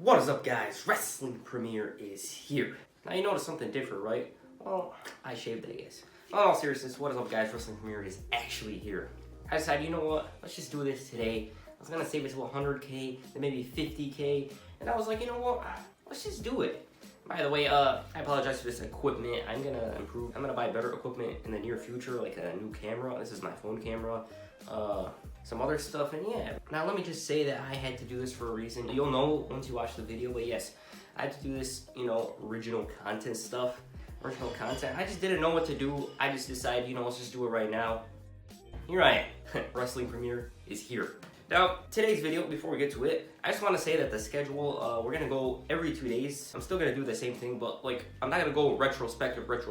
What is up, guys? Wrestling Premiere is here. Now you notice something different, right? Well, I shaved, I guess. In all seriousness, what is up, guys? Wrestling Premiere is actually here. I decided, you know what? Let's just do this today. I was gonna save it to 100K, then maybe 50K, and I was like, you know what? Let's just do it. By the way, I apologize for this equipment. I'm gonna improve. I'm gonna buy better equipment in the near future, like a new camera. This is my phone camera. Some other stuff, and yeah. Now let me just say that I had to do this for a reason. You'll know once you watch the video, but yes, I had to do this, original content stuff. Original content. I just didn't know what to do. I just decided, let's just do it right now. Here I am. Wrestling Premiere is here. Now, today's video, before we get to it, I just want to say that the schedule, we're going to go every 2 days. I'm still going to do the same thing, but, I'm not going to go retrospective. I'm going to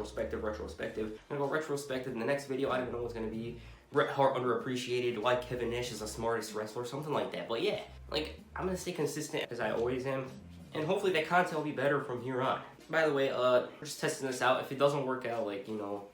go retrospective in the next video. I don't even know what's going to be. Bret Hart underappreciated, why Kevin Nash is the smartest wrestler, something like that. But yeah, I'm going to stay consistent as I always am. And hopefully that content will be better from here on. By the way, we're just testing this out. If it doesn't work out,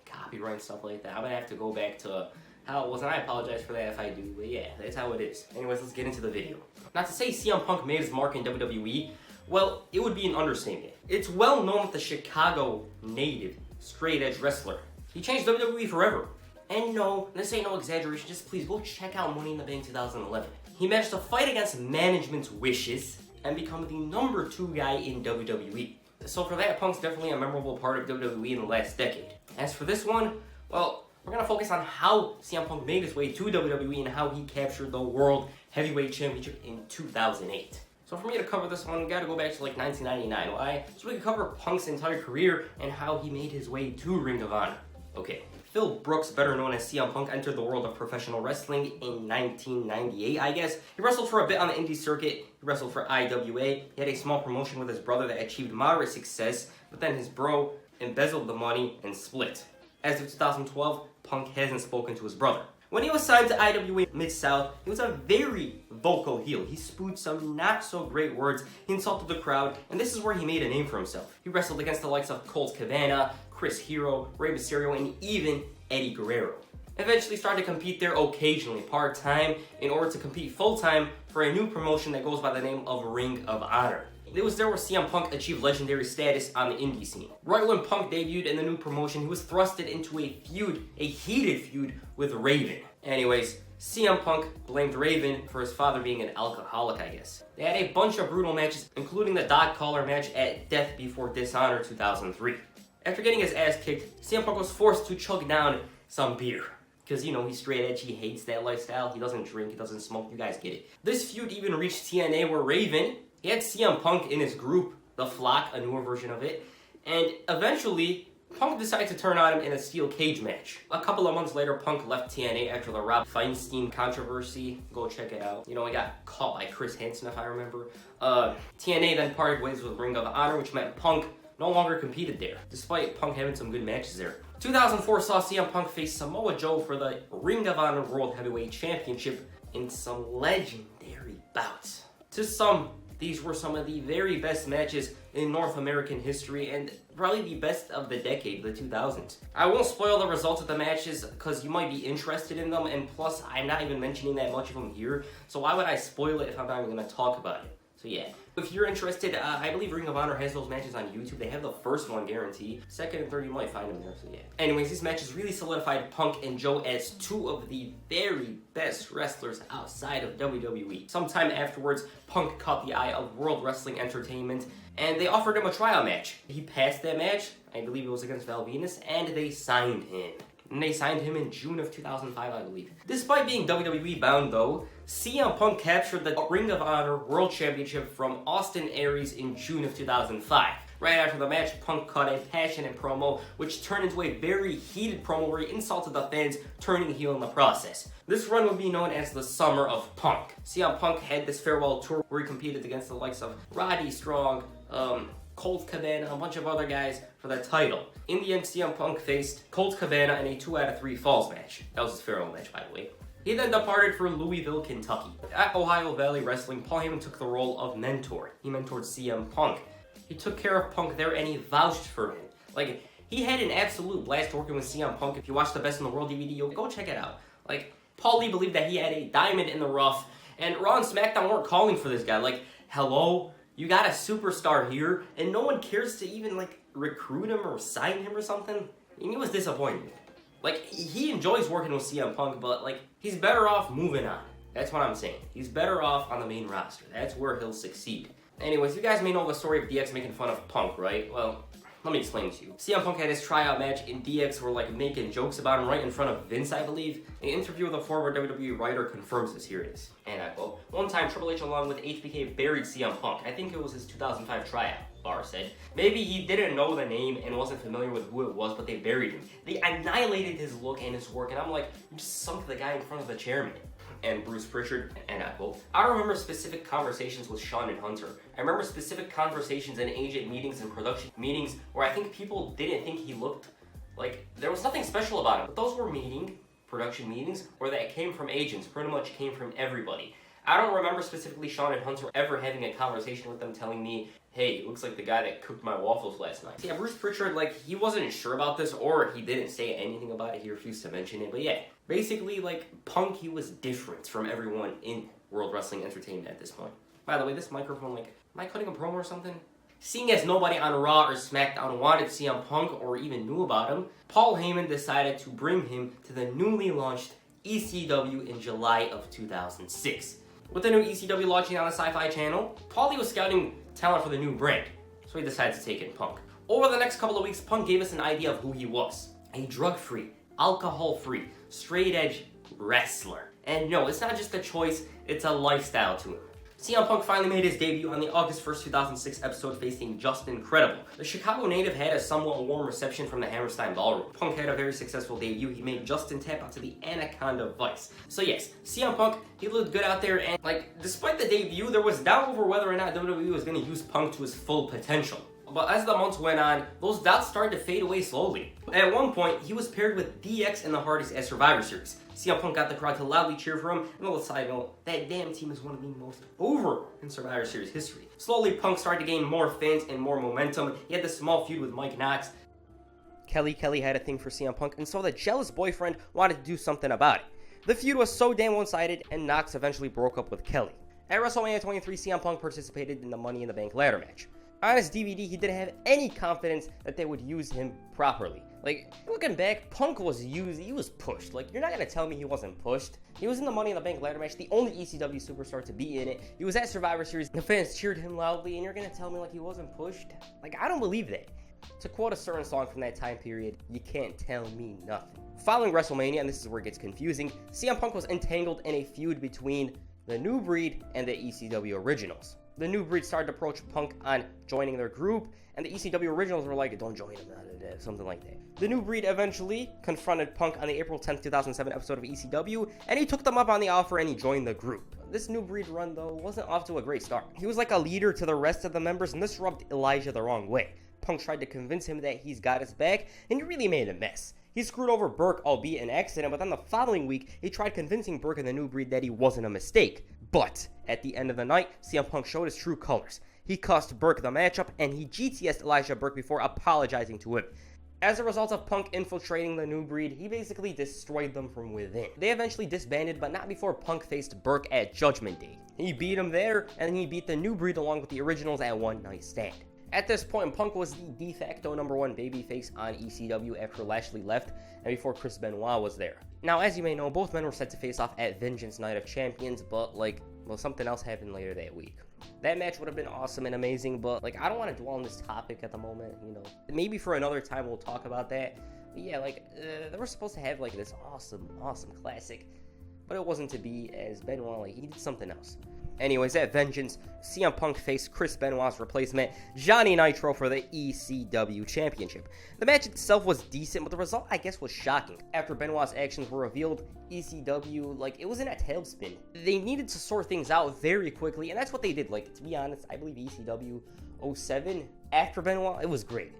copyright and stuff like that, I'm going to have to go back to how it was, and I apologize for that if I do, but yeah, that's how it is. Anyways, let's get into the video. Not to say CM Punk made his mark in WWE, well, it would be an understatement. It's well known that the Chicago native, straight-edge wrestler. He changed WWE forever. And no, this ain't no exaggeration, just please go check out Money in the Bank 2011. He managed to fight against management's wishes and become the #2 guy in WWE. So for that, Punk's definitely a memorable part of WWE in the last decade. As for this one, well, we're going to focus on how CM Punk made his way to WWE and how he captured the World Heavyweight Championship in 2008. So for me to cover this one, we got to go back to 1999. Why? So we can cover Punk's entire career and how he made his way to Ring of Honor. Okay. Phil Brooks, better known as CM Punk, entered the world of professional wrestling in 1998, I guess. He wrestled for a bit on the indie circuit. He wrestled for IWA. He had a small promotion with his brother that achieved moderate success, but then his bro embezzled the money and split. As of 2012, Punk hasn't spoken to his brother. When he was signed to IWA Mid-South, he was a very vocal heel. He spewed some not-so-great words, he insulted the crowd, and this is where he made a name for himself. He wrestled against the likes of Colt Cabana, Chris Hero, Rey Mysterio, and even Eddie Guerrero. Eventually started to compete there occasionally, part-time, in order to compete full-time for a new promotion that goes by the name of Ring of Honor. It was there where CM Punk achieved legendary status on the indie scene. Right when Punk debuted in the new promotion, he was thrusted into a heated feud with Raven. Anyways, CM Punk blamed Raven for his father being an alcoholic, I guess. They had a bunch of brutal matches, including the Dog Collar match at Death Before Dishonor 2003. After getting his ass kicked, CM Punk was forced to chug down some beer. Because, he's straight edge, he hates that lifestyle, he doesn't drink, he doesn't smoke, you guys get it. This feud even reached TNA where Raven, he had CM Punk in his group, The Flock, a newer version of it, and eventually, Punk decided to turn on him in a steel cage match. A couple of months later, Punk left TNA after the Rob Feinstein controversy. Go check it out. He got caught by Chris Hansen, if I remember. TNA then parted ways with Ring of Honor, which meant Punk no longer competed there, despite Punk having some good matches there. 2004 saw CM Punk face Samoa Joe for the Ring of Honor World Heavyweight Championship in some legendary bouts. To some, these were some of the very best matches in North American history and probably the best of the decade, the 2000s. I won't spoil the results of the matches because you might be interested in them, and plus I'm not even mentioning that much of them here, so why would I spoil it if I'm not even going to talk about it? So yeah, if you're interested, I believe Ring of Honor has those matches on YouTube. They have the first one guaranteed. Second and third, you might find them there, so yeah. Anyways, these matches really solidified Punk and Joe as two of the very best wrestlers outside of WWE. Sometime afterwards, Punk caught the eye of World Wrestling Entertainment, and they offered him a trial match. He passed that match, I believe it was against Val Venus, and they signed him. And they signed him in June of 2005, I believe. Despite being WWE bound, though, CM Punk captured the Ring of Honor World Championship from Austin Aries in June of 2005. Right after the match, Punk cut a passionate promo, which turned into a very heated promo where he insulted the fans, turning heel in the process. This run would be known as the Summer of Punk. CM Punk had this farewell tour where he competed against the likes of Roddy Strong, Colt Cabana, a bunch of other guys for the title. In the end, CM Punk faced Colt Cabana in a 2 out of 3 falls match. That was his farewell match, by the way. He then departed for Louisville, Kentucky. At Ohio Valley Wrestling, Paul Heyman took the role of mentor. He mentored CM Punk. He took care of Punk there and he vouched for him. He had an absolute blast working with CM Punk. If you watch the Best in the World DVD, go check it out. Paul Lee believed that he had a diamond in the rough, and Raw and SmackDown weren't calling for this guy. Hello? You got a superstar here, and no one cares to even, like, recruit him or sign him or something? And he was disappointed. Like, he enjoys working with CM Punk, but, like, he's better off moving on. That's what I'm saying. He's better off on the main roster. That's where he'll succeed. Anyways, you guys may know the story of DX making fun of Punk, right? Well, let me explain to you. CM Punk had his tryout match, and DX were, like, making jokes about him right in front of Vince, I believe. An interview with a former WWE writer confirms this. Here it is. And I quote, "One time, Triple H along with HBK buried CM Punk. I think it was his 2005 tryout," Barr said. "Maybe he didn't know the name and wasn't familiar with who it was, but they buried him. They annihilated his look and his work," and I'm like, you just sunk the guy in front of the chairman. And Bruce Pritchard, and I quote, "I don't remember specific conversations with Shawn and Hunter. I remember specific conversations in agent meetings and production meetings where I think people didn't think he looked like there was nothing special about him. But those were production meetings, or that came from agents, pretty much came from everybody. I don't remember specifically Shawn and Hunter ever having a conversation with them telling me, hey, it looks like the guy that cooked my waffles last night." Yeah, Bruce Pritchard, like, he wasn't sure about this, or he didn't say anything about it. He refused to mention it. But yeah, basically, like, Punk, he was different from everyone in World Wrestling Entertainment at this point. By the way, this microphone, like, am I cutting a promo or something? Seeing as nobody on Raw or SmackDown wanted CM Punk or even knew about him, Paul Heyman decided to bring him to the newly launched ECW in July of 2006. With the new ECW launching on the Sci-Fi Channel, Paulie was scouting talent for the new brand, so he decided to take in Punk. Over the next couple of weeks, Punk gave us an idea of who he was. A drug-free, alcohol-free, straight-edge wrestler. And no, it's not just a choice, it's a lifestyle to him. CM Punk finally made his debut on the August 1st, 2006 episode facing Justin Credible. The Chicago native had a somewhat warm reception from the Hammerstein Ballroom. Punk had a very successful debut. He made Justin tap out to the Anaconda Vice. So yes, CM Punk, he looked good out there, and like, despite the debut, there was doubt over whether or not WWE was going to use Punk to his full potential. But as the months went on, those doubts started to fade away slowly. At one point, he was paired with DX and the Hardys at Survivor Series. CM Punk got the crowd to loudly cheer for him, and on the side note, that damn team is one of the most over in Survivor Series history. Slowly, Punk started to gain more fans and more momentum. He had this small feud with Mike Knox. Kelly had a thing for CM Punk, and so the jealous boyfriend wanted to do something about it. The feud was so damn one-sided, and Knox eventually broke up with Kelly. At WrestleMania 23, CM Punk participated in the Money in the Bank ladder match. On his DVD, he didn't have any confidence that they would use him properly. Like, looking back, Punk was used, he was pushed. Like, you're not gonna tell me he wasn't pushed. He was in the Money in the Bank ladder match, the only ECW superstar to be in it. He was at Survivor Series, the fans cheered him loudly, and you're gonna tell me, like, he wasn't pushed? Like, I don't believe that. To quote a certain song from that time period, you can't tell me nothing. Following WrestleMania, and this is where it gets confusing, CM Punk was entangled in a feud between the New Breed and the ECW Originals. The New Breed started to approach Punk on joining their group, and the ECW Originals were like, don't join him, something like that. The New Breed eventually confronted Punk on the April 10th, 2007 episode of ECW, and he took them up on the offer and he joined the group. This New Breed run, though, wasn't off to a great start. He was like a leader to the rest of the members, and this rubbed Elijah the wrong way. Punk tried to convince him that he's got his back, and he really made a mess. He screwed over Burke, albeit an accident, but then the following week, he tried convincing Burke and the New Breed that he wasn't a mistake. But at the end of the night, CM Punk showed his true colors. He cost Burke the matchup, and he GTS'd Elijah Burke before apologizing to him. As a result of Punk infiltrating the New Breed, he basically destroyed them from within. They eventually disbanded, but not before Punk faced Burke at Judgment Day. He beat him there, and he beat the New Breed along with the Originals at One Night Stand. At this point, Punk was the de facto #1 babyface on ECW after Lashley left and before Chris Benoit was there. Now, as you may know, both men were set to face off at Vengeance Night of Champions, but, something else happened later that week. That match would have been awesome and amazing, but, I don't want to dwell on this topic at the moment, Maybe for another time we'll talk about that. But yeah, they were supposed to have, this awesome classic, but it wasn't to be, as Benoit, he did something else. Anyways, at Vengeance, CM Punk faced Chris Benoit's replacement, Johnny Nitro, for the ECW Championship. The match itself was decent, but the result, I guess, was shocking. After Benoit's actions were revealed, ECW, it was in a tailspin. They needed to sort things out very quickly, and that's what they did. To be honest, I believe ECW 07, after Benoit, it was great.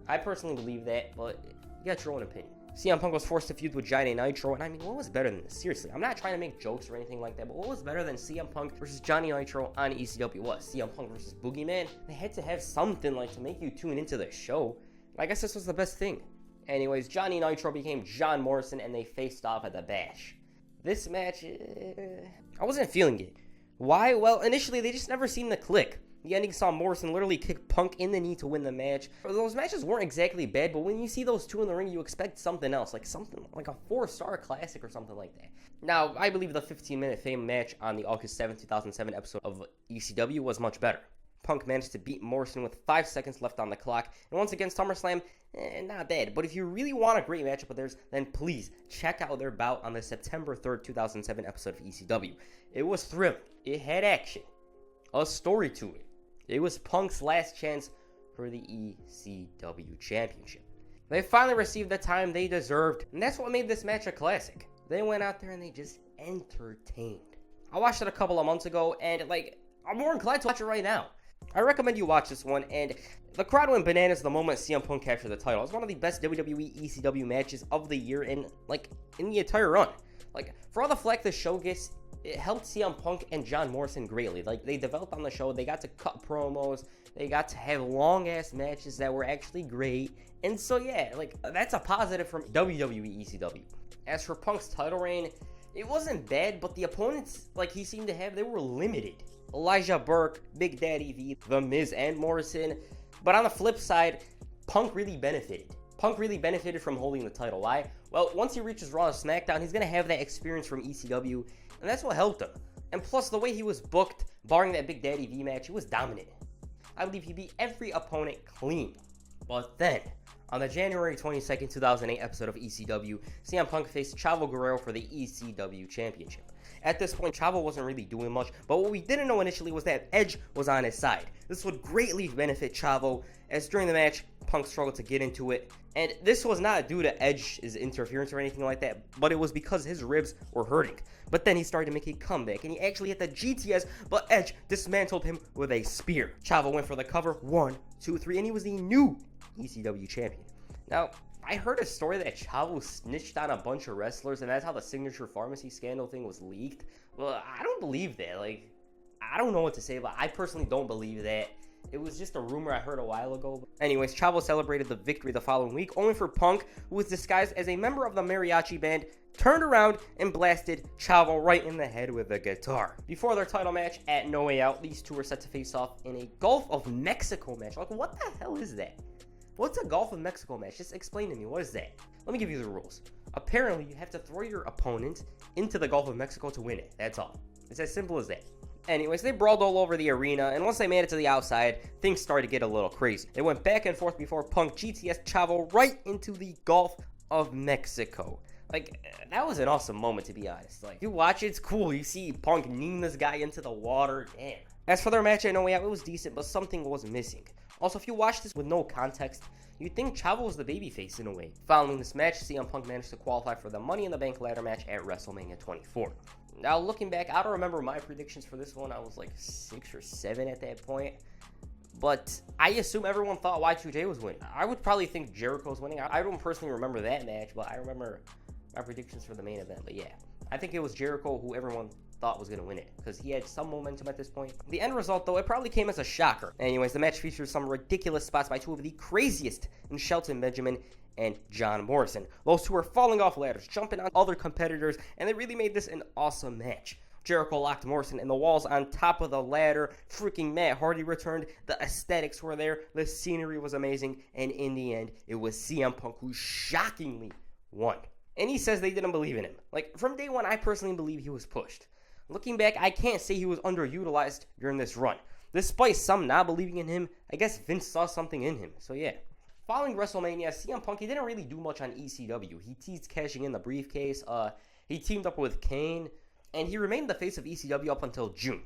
I personally believe that, but you got your own opinion. CM Punk was forced to feud with Johnny Nitro, and what was better than this? Seriously, I'm not trying to make jokes or anything like that, but what was better than CM Punk versus Johnny Nitro on ECW? What? CM Punk versus Boogeyman? They had to have something, to make you tune into the show. I guess this was the best thing. Anyways, Johnny Nitro became John Morrison, and they faced off at the Bash. This match, I wasn't feeling it. Why? Well, initially, they just never seemed to click. The ending saw Morrison literally kick Punk in the knee to win the match. Those matches weren't exactly bad, but when you see those two in the ring, you expect something else, like something like a 4-star classic or something like that. Now, I believe the 15-minute Fame match on the August 7, 2007 episode of ECW was much better. Punk managed to beat Morrison with 5 seconds left on the clock, and once again, SummerSlam, not bad. But if you really want a great matchup with theirs, then please check out their bout on the September 3rd, 2007 episode of ECW. It was thrilling. It had action. A story to it. It was Punk's last chance for the ECW Championship. They finally received the time they deserved, and that's what made this match a classic. They went out there and they just entertained. I watched it a couple of months ago, and I'm more inclined to watch it right now. I recommend you watch this one, and the crowd went bananas the moment CM Punk captured the title. It was one of the best WWE ECW matches of the year in the entire run. For all the flack the show gets, it helped CM Punk and John Morrison greatly. They developed on the show, they got to cut promos, they got to have long-ass matches that were actually great, and so yeah, that's a positive from WWE ECW. As for Punk's title reign, it wasn't bad, but the opponents he seemed to have, they were limited. Elijah Burke, Big Daddy V, The Miz, and Morrison. But on the flip side, Punk really benefited. Punk really benefited from holding the title. Why? Well, once he reaches Raw and SmackDown, he's going to have that experience from ECW, and that's what helped him. And plus, the way he was booked, barring that Big Daddy V match, he was dominant. I believe he beat every opponent clean. But then, on the January 22nd, 2008 episode of ECW, CM Punk faced Chavo Guerrero for the ECW Championship. At this point, Chavo wasn't really doing much, but what we didn't know initially was that Edge was on his side. This would greatly benefit Chavo, as during the match, Punk struggled to get into it, and this was not due to Edge's interference or anything like that, but it was because his ribs were hurting. But then he started to make a comeback, and he actually hit the GTS, but Edge dismantled him with a spear. Chavo went for the cover, 1, 2, 3, and he was the new ECW champion. Now, I heard a story that Chavo snitched on a bunch of wrestlers, and that's how the Signature Pharmacy scandal thing was leaked. Well, I don't believe that. I don't know what to say, but I personally don't believe that. It was just a rumor I heard a while ago. Anyways, Chavo celebrated the victory the following week, only for Punk, who was disguised as a member of the mariachi band, turned around and blasted Chavo right in the head with a guitar. Before their title match at No Way Out, these two were set to face off in a Gulf of Mexico match. What the hell is that? What's a Gulf of Mexico match? Just explain to me. What is that? Let me give you the rules. Apparently, you have to throw your opponent into the Gulf of Mexico to win it. That's all. It's as simple as that. Anyways, they brawled all over the arena, and once they made it to the outside, things started to get a little crazy. They went back and forth before Punk GTS Chavo right into the Gulf of Mexico. That was an awesome moment, to be honest. You watch it, it's cool. You see Punk kneeing this guy into the water. Damn. As for their match at No Way Out, it was decent, but something was missing. Also, if you watch this with no context, you'd think Chavo was the babyface in a way. Following this match, CM Punk managed to qualify for the Money in the Bank ladder match at WrestleMania 24. Now, looking back, I don't remember my predictions for this one. I was 6 or 7 at that point. But I assume everyone thought Y2J was winning. I would probably think Jericho's winning. I don't personally remember that match, but I remember my predictions for the main event. But yeah, I think it was Jericho who everyone thought was going to win it, because he had some momentum at this point. The end result, though, it probably came as a shocker. Anyways, the match features some ridiculous spots by two of the craziest in Shelton Benjamin and John Morrison. Those two were falling off ladders, jumping on other competitors, and they really made this an awesome match. Jericho locked Morrison in the walls on top of the ladder. Freaking Matt Hardy returned. The aesthetics were there. The scenery was amazing. And in the end, it was CM Punk who shockingly won. And he says they didn't believe in him. From day one, I personally believe he was pushed. Looking back, I can't say he was underutilized during this run. Despite some not believing in him, I guess Vince saw something in him. So yeah. Following WrestleMania, CM Punk, he didn't really do much on ECW. He teased cashing in the briefcase. He teamed up with Kane. And he remained the face of ECW up until June.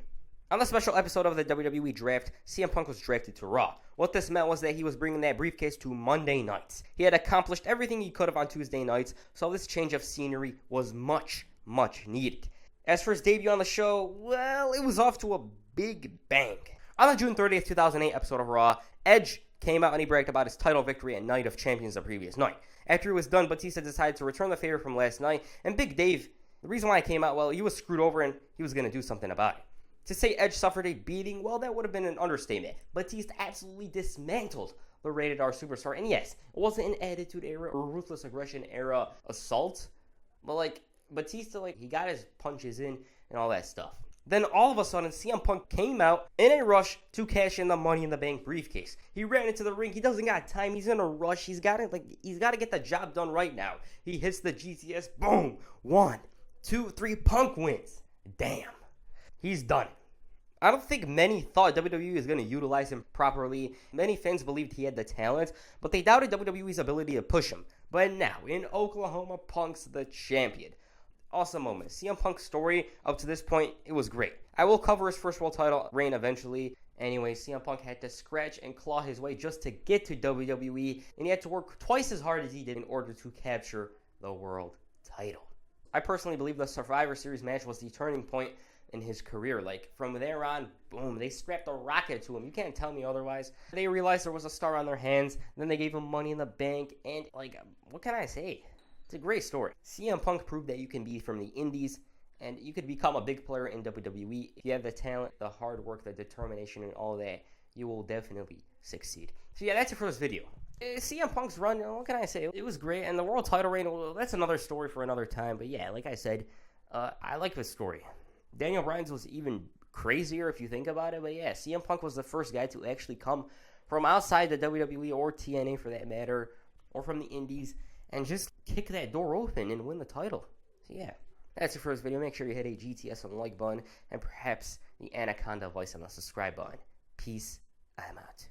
On the special episode of the WWE Draft, CM Punk was drafted to Raw. What this meant was that he was bringing that briefcase to Monday nights. He had accomplished everything he could have on Tuesday nights, so this change of scenery was much, much needed. As for his debut on the show, well, it was off to a big bang. On the June 30th, 2008 episode of Raw, Edge came out and he bragged about his title victory at Night of Champions the previous night. After he was done, Batista decided to return the favor from last night, and Big Dave, the reason why he came out, well, he was screwed over and he was going to do something about it. To say Edge suffered a beating, well, that would have been an understatement. Batista absolutely dismantled the Rated R Superstar, and yes, it wasn't an Attitude Era or Ruthless Aggression Era assault, but Batista, he got his punches in and all that stuff. Then all of a sudden, CM Punk came out in a rush to cash in the Money in the Bank briefcase. He ran into the ring. He doesn't got time. He's in a rush. He's got to get the job done right now. He hits the GTS. Boom. 1, 2, 3. Punk wins. Damn. He's done it. I don't think many thought WWE was going to utilize him properly. Many fans believed he had the talent, but they doubted WWE's ability to push him. But now, in Oklahoma, Punk's the champion. Awesome moment. CM Punk's story up to this point, it was great. I will cover his first world title reign eventually. Anyway, CM Punk had to scratch and claw his way just to get to WWE, and he had to work twice as hard as he did in order to capture the world title. I personally believe the Survivor Series match was the turning point in his career. Like, from there on, boom, they strapped a rocket to him. You can't tell me otherwise. They realized there was a star on their hands, then they gave him Money in the Bank, and, like, what can I say? It's a great story. CM Punk proved that you can be from the indies and you could become a big player in WWE. If you have the talent, the hard work, the determination, and all that, you will definitely succeed. So yeah, that's it for this video. CM Punk's run, what can I say? It was great, and the world title reign, well, that's another story for another time. But yeah, like I said, I like this story. Daniel Bryan's was even crazier if you think about it. But yeah, CM Punk was the first guy to actually come from outside the WWE or TNA for that matter, or from the indies, and just kick that door open and win the title. So yeah, that's it for this video. Make sure you hit a GTS on the like button and perhaps the Anaconda voice on the subscribe button. Peace. I'm out.